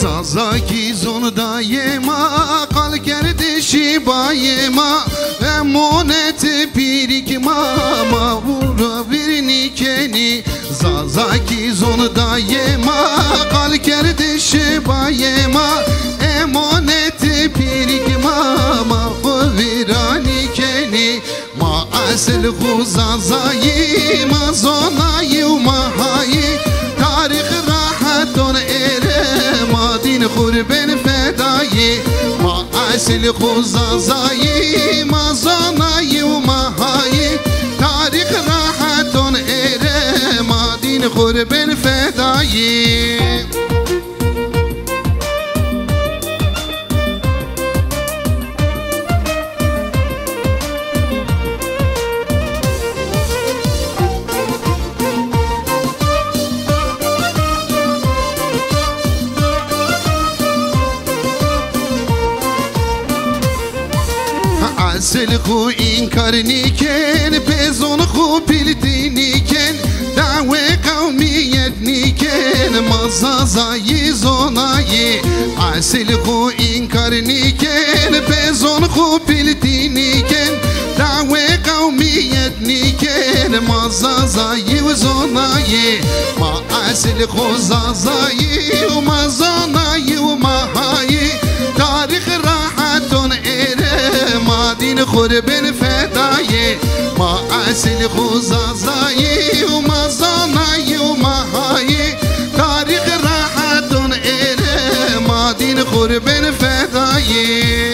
سازاکی زندای ما قال کرده شیبای ما امونت پیریک ما ورا برنی کنی سازاکی زندای ما قال کرده شیبای ما امونت پیریک ما ویرانی کنی ما اصل خوزازایی ما زانایی و ماهایی تاریخ راحتون ایره ما دین خوربن فدایی ما اصل خوزازایی ما زانایی و ماهایی تاریخ راحتون ایره ما دین خوربن فدایی اصل خو این کار نیکن بزن خو پیلتی نیکن دعوه قومیت نیکن مزازایی زونایی اصل خو این کار نیکن بزن خو پیلتی نیکن دعوه قومیت نیکن مزازایی و زونایی ما اصل خو زازایی و مزانایی و ماهایی تاریخ راحتون ایره ما دین خوربن فدایی ما اصل خوزازایی و مزانایی و ماهایی تاریخ راحتون ایره ما دین خوربن فدایی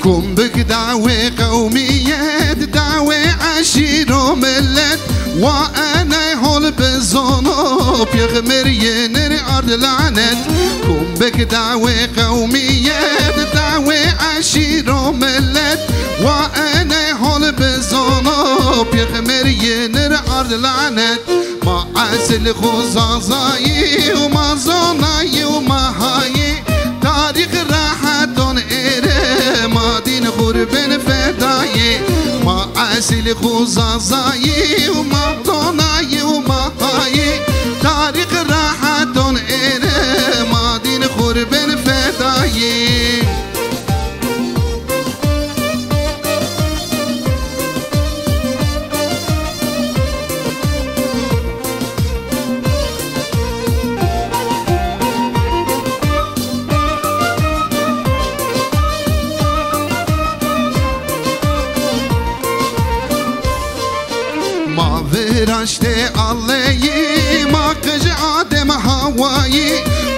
كم بك دعوة قومية دعوة عشير وملت وأنا هول بالزنوب يغمر ينر أرض لعنت كم بك دعوة قومية دعوة عشير وملت وأنا هول بالزنوب يغمر ينر أرض لعنت ما أصل خوزازاي وما زناي وما هاي تاريخ راحتون إيره ما دين خوربن فداي ما أصل خوزازاي وما زناي وما هاي تاريخ راحتون إيره ما دين خوربن فداي ما فرشت اللهی ما کج آدم هوایی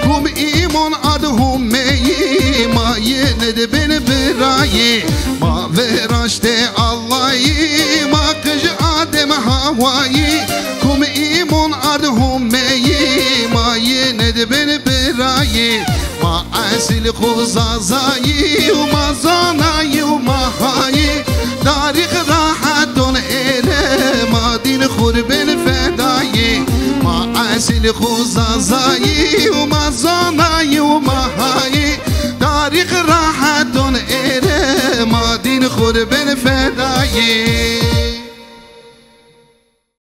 کم ایمان آدهم می ما ید بن برایی ما فرشت اللهی ما کج آدم هوایی کم ایمان آدهم می ما ید بن برایی ما اصل خوزازایی و ما زانایی و ما هایی تاریخ راحتون ایره ما دین خوربن فدایی ما اصل خوزازایی و ما زانایی و ما هایی تاریخ راحتون ایره ما دین خوربن فدایی